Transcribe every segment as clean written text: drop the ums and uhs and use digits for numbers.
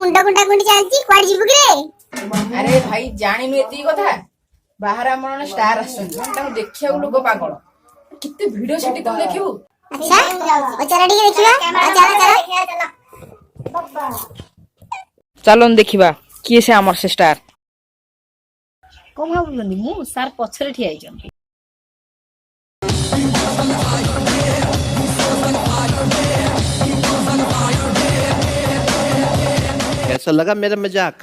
मुंडा गुंडा गुंडी चलची क्वाड जिबु रे अरे भाई जानिनु एती कथा बाहर हमर स्टार आछन ता देखिया लोग पागल किते वीडियो सेठी तू देखिबू। अच्छा ओ चला डी देखिबा चला चला चलो देखिबा किए से हमर से स्टार को भाबुलनी मु सार पछरे ठिया आइजन कैसा लगा मेरा मजाक?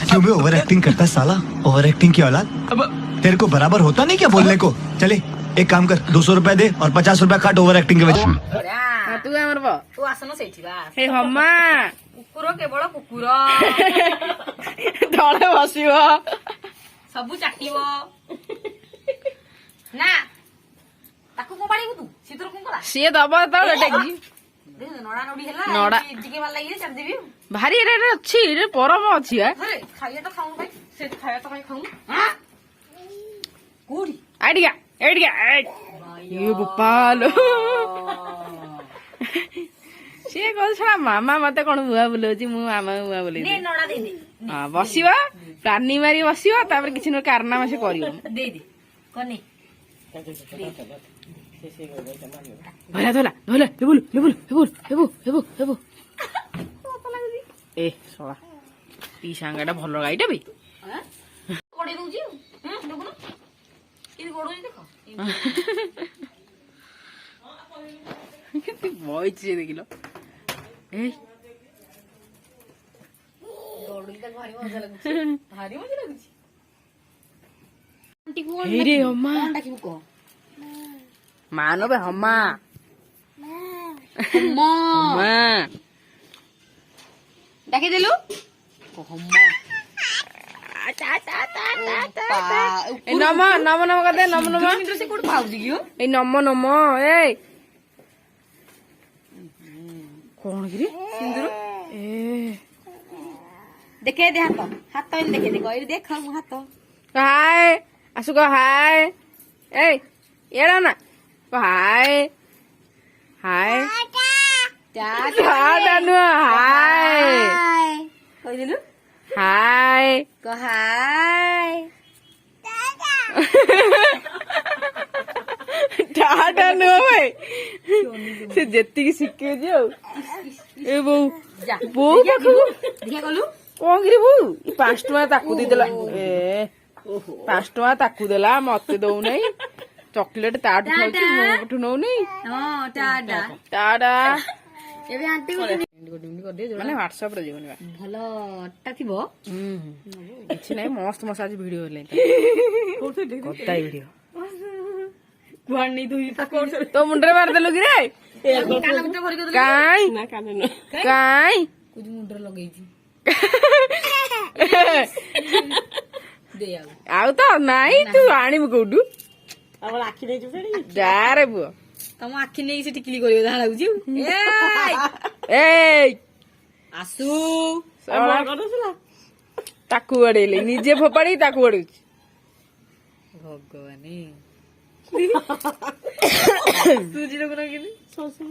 क्यों भी ओवर एक्टिंग करता है साला? ओवर एक्टिंग की औलाद। अब तेरे को बराबर होता नहीं क्या बोलने को? चले एक काम कर 200 रुपए दे और 50 रुपए काट ओवर एक्टिंग के वजह। तू हमर बा तू आसनो सेठी बा हे हम्मा कुकुर केवल कुकुर तळे बसिबो सबु चाटिबो ना ताकू को बाड़ी तू सितर को करा से दबा तळे टेगी देख नडा नडी हला नडा जिके वाला लागिले चल देबी भारी रे रे अछि रे परम अछि है अरे खाइए तो खाऊं भाई से खाया तो भाई खाऊं हां कोडी आइडिया ये गोपाल से कह छा मामा मते कोन बुआ बोलौची मु मामा बुआ बोलै दे नडा दे दे हां बसिबा कानी मारी बसिबा तापर किछि न कारनामा से करियो दे दे कोनी भला धोला धोला हेबुल ए सोला ई सांगाटा भलो गाईटा बे हां कोडी दउजी हां देखो इदी गोडो देखो केते बॉयचे देखिलो ए गोडो इदा भारी मजा लागुची आंटी को हे रे अम्मा कोनटा की को मानबे हम्मा अम्मा अम्मा डाके देलु हम्मा ए नम नम नम कर दे नम नम इंद्र से कोड पाउजी कियो ए नम नम ए कौन गिरी सिंदूर ए देखे दे हाथ इन देखे दे कोई देख मु हाथ हाय आसु को हाय ए एड़ा ना को हाय हाय टाटा नु हाय कोई देलु हाय को हाय टाटा नु भाई से जेती की सिक्के जो ए बो जा बो पाखु देखा गलु कौन गिरी बो 5 टका ताकू दे देला ए 5 टका ताकू देला मते दउ नै चॉकलेट ताट खाउची मोटू नौ नै हां टाटा टाटा एबे आंटी को कर दे माने व्हाट्सएप रे जीवन भलो टा थिबो किछि नै मस्त मसाज वीडियो हेले कोताई वीडियो वाणी दुई पकोड़ तो मुंडरे मार देलु कि रे कान भीतर भरि के काई ना कान न काई कुछ मुंडर लगई छी दे आउ तो नाही तू आणी कोडू अब आखि नै जुफेडी जा रे बुआ तम आखि नै से टिकली करियो धा लागुची ए आसु सला करसला ताकू अडेले निजे फोपाडी ताकू अडुची भगवानी सुजी रो कोन किनी ससु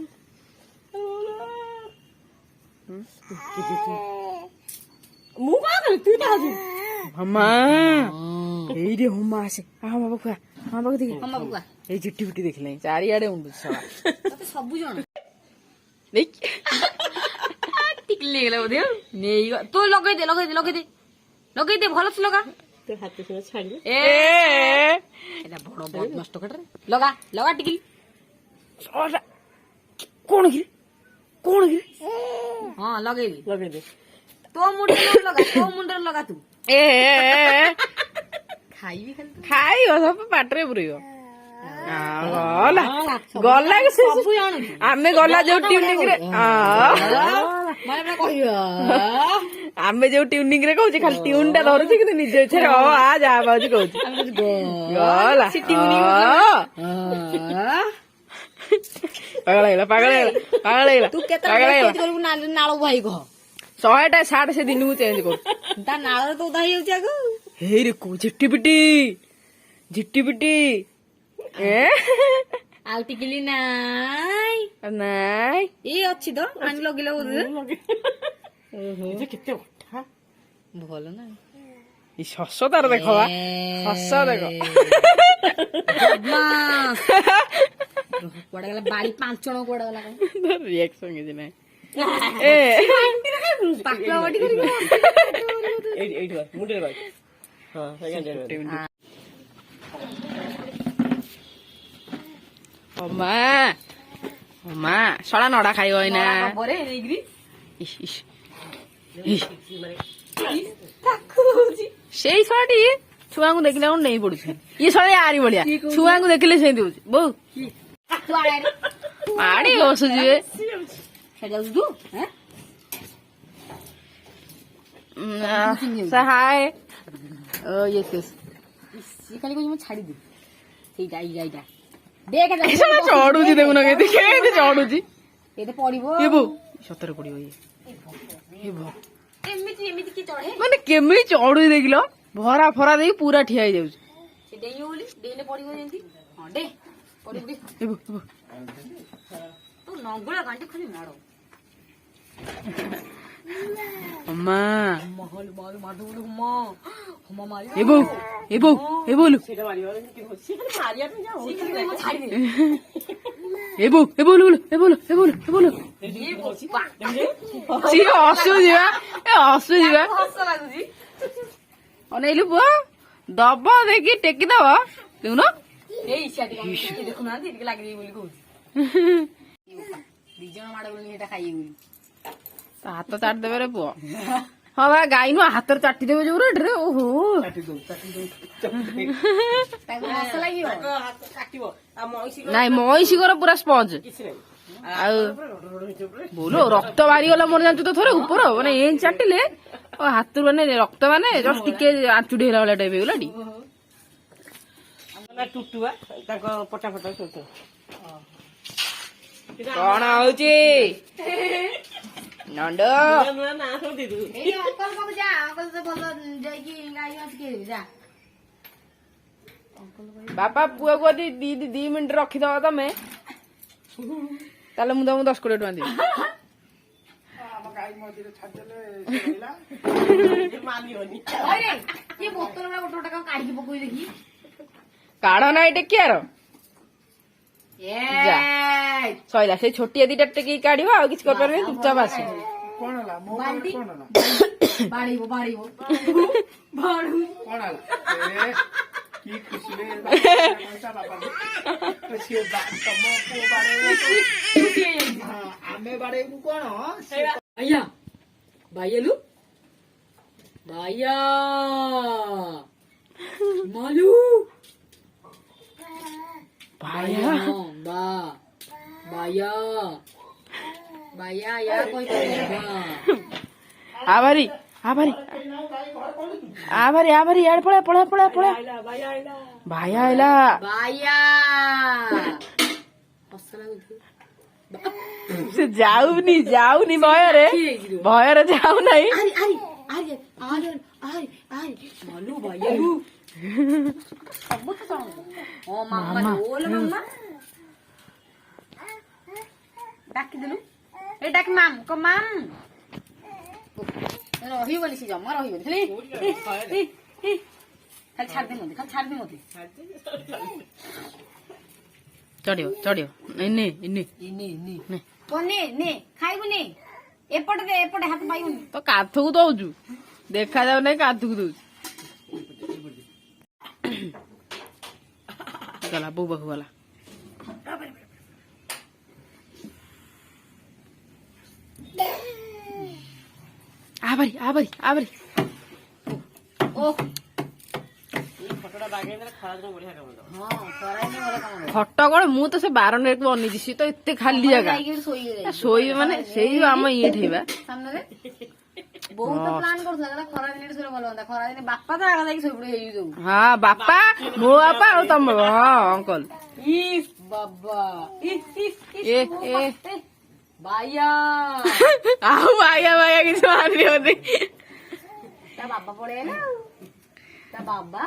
मु का कर तू ता आजु हम्मा एई रे हम्मा आसे आ बाबा हां बाबा देखि हम बाबुआ ए चिट्टी पिट्टी देखले चारि आडे उंडु सला तते सब जण देख टिकली गेला बोधे नेई तो लगई दे भलो से लगा तो हाथ से छाड़ी ए एला बड़ बहुत नष्ट कटरे लगा टिकली सला कोन गिरी हां लगई दे तो मुंडर लगा तू ए खाई भी खाई सब पाटरे पुरियो गला गला के सब जानु आमे गला जो ट्यूनिंग रे माने कहियो आमे जो ट्यूनिंग रे कहू खाली ट्यून टा धरुची कि निजे इच्छा रे आ जा बाजू कहू गला पागल हेला तू केते करबु नाळ भाई कह 100टा सार्ट से दिन को चेंज कर ता नाळ तो उदा हेउ जागो हे रे को झिट्टी पिटी ए आउ टिकली नाई नाई ए अछि तो आनि लगिला बोल କେତେ ଅଠା ଭଲ ନା ଏଇ ଶସ ତାର ଦେଖ ବା ଶସ ଦେଖ କୁଆଡେ ଗଲା ବାଡି 5 ଜଣ କୁଆଡେ ଗଲା ରିଆକ୍ସନ କିଛି ନାହିଁ ପାକୁଆ ବାଟି କରିକି ଏଇଠି ମୁଣ୍ଡରେ ବାଜି ମା ଶଳା ନଡା ଖାଇବ ଏଇନା ପରେ ନେଇକିରି ଇସ୍, ଇସ୍, ଇସ୍। ସେଇ ଶଳାଟି ଛୁଆଙ୍କୁ ଦେଖିଲେ କଣ ନେଇ ପଡୁଛି ଇଏ ଶଳା ଆରି ଭଳିଆ ଛୁଆଙ୍କୁ ଦେଖିଲେ ସେମିତି ହଉଛି ବୋଉ ମାଡି ବସୁଛି ଯାଉଛୁ ତୁ ହାଏ ସିଏ ଖାଲି କହୁଛି ମୁଁ ଛାଡିଦେ ସେଇଟା ଏଇଟା ଦେଖ ଚଢୁଛି ଦେଖୁନ କେମିତି ଚଢୁଛି ଏତେ ପଡିବ ଏ ବୋଉ ସତରେ ପଡିବ ଇଏ ଏମିତି ଏମିତି କି ଚଢେ ମାନେ କେମିତି ଚଢୁଛି ଦେଖିଲ ଭରା ଫରା ଦେଇକି ପୁରା ଠିଆ ହେଇଯାଉଛି ସେ ଡେଇଁବ ବୋଲି ଡେଇଁଲେ ପଡିବ ଯେମିତି ହଁ ଡେ ପଡିବ ତୁ ନଙ୍ଗୁଳା ଗାଣ୍ଡି ଖାଲି ମାଡ଼ ମା ମହଲ ମାରୁ ମାରୁ ମ ହମ ମାରି ଏ ବୋଉ ବୋଲୁ ଏ ବୋଲୁ ସିଏ ହସୁଛି ବା ହସ ଲାଗୁଛି ଅନେଇଲୁ ପୁଅ ଦବ ଦେଖି ଟେକିଦବ ଦେଖୁନ ଏଇ ଇଚ୍ଛା ଟିକେ ଦେଖୁନାହାନ୍ତି ଟିକେ ଲାଗିଦେବି ବୋଲି କହୁଛି 2 ଜଣ ମାଡ଼ ବୋଲି ଏଇଟା ଖାଇବେ ବୋଲି ତା ହାତ ଚାଟି ଦେବେ ରେ ପୁଅ ହଁ ବା ଗାଈ ନୁହଁ ହାତରେ ଚାଟି ଦେବେ ଯୋଉ ରେଟରେ ଓହୋ ତାକୁ ହସ ଲାଗିବ ନାଇଁ ମଇଁଷିଙ୍କର ପୁରା ସ୍ପଞ୍ଜ ଆଉ ବୋଲ ରକ୍ତ ବାହାରିଗଲା ମୋର ଜାଣିଛୁ ତ ଥରେ ଉପର ମାନେ ଏ ଚାଟିଲେ ହାତରୁ ମାନେ ରକ୍ତ ମାନେ ଜଷ୍ଟ ଟିକେ ଆଞ୍ଚୁଡି ହେଲା ଭଳିଆ ଟାଇପ ହେଇଗଲା ଟି ଟୁଟୁଆ ତାଙ୍କ ପଟା ଫଟା ସବୁ କଣ ହଉଛି ନଣ୍ଡ ନୂଆ ନାଁ ସବୁ ଦେଇଦେବୁ ଏଇ ଅଙ୍କଲ ପାଖକୁ ଯା ଅଙ୍କଲ ତ ଭଲ ଯାଇକି ଗାଈ ଶିଖେଇଦେବି ଯା ବାପା ପୁଅକୁ ଯଦି 2 ମିନିଟ ରଖିଦବ ତମେ ତାହେଲେ ମୁଁ ତମକୁ 10-20 ଟଙ୍କା ଦେବି କିଏ ବୋତଲ ଗୁଡା ଗୋଟେ ଗୋଟେ କାଢିକି ପକଉଇ ଦେଖି କାଢ ନାହିଁ ଟେକିଆର ସଇଲା ସେଇ ଛୋଟିଆ 2ଟା ଟେକିକି କାଢିବ ଆଉ କିଛି କରିପାରିବନି ଚୁପଚାପ ଆସିବ ବାଡିବ ଆମେ ବାଡେଇବୁ କଣ ଆଜ୍ଞା ଭାଇଲୁ ଭାଇଆ ମାଲୁ ଭାଇଆ ବା ଭାଇଆ ଭାଇଆ ୟା କହି ଆଭାରି ଇଆଡେ ପଳା ଭାଇଆ ଆଇଲା ଭାଇଆ ହସ ଲାଗୁଛି ସେ ଯାଉନି ଭୟରେ ଯାଉନାହିଁ ମାଲୁ ଭାଇଲୁ ସବୁ ତ ହଁ ମାମା ଓଲ ମାମା ଡାକିଦେଲୁ ଏ ଡାକି ମାମ ରହିବନି ସେ ଜମା ରହିବନି ଖାଲି ଛାଡିଦେ ମତେ ଚଢିବ ନେ ଖାଇବୁନି ଏପଟେ ହାତ ପାଇବୁନି ତ କାଥକୁ ଦଉଛୁ ଦେଖାଯାଉ ନାହିଁ କାଥକୁ ଦଉଛୁ ଗଲା ବୋଉ ପାଖକୁ ଗଲା ଆଭାରି ଖଟ କଣ ମୁଁ ତ ସେ ବାରଣ୍ଡାରେ ବନେଇଛି ସିଏ ତ ଏତେ ଖାଲି ଜାଗା ଶୋଇବେ ମାନେ ସେଇ ଆମ ଇଏ ଠେଇବା ସାମ୍ନାରେ ବହୁତ ପ୍ଲାନ୍ କରୁଥିଲା ଖରା ଦିନରେ ଶୋଇଲେ ଭଲ ହୁଅନ୍ତା ଖରା ଦିନେ ବାପା ତ ଆଗ ଯାଇକି ଶୋଇପଡେ ହେଇଯିବ ହଁ ବାପା ମୋ ବାପା ଆଉ ତମ ହଁ ଅଙ୍କଲ ବାବା ବାୟା ଆଉ ବାୟା କିଛି ମାରିନି ବୋଧେ ତା ବାବା ପଳେଇଲା ଆଉ ତା ବାବା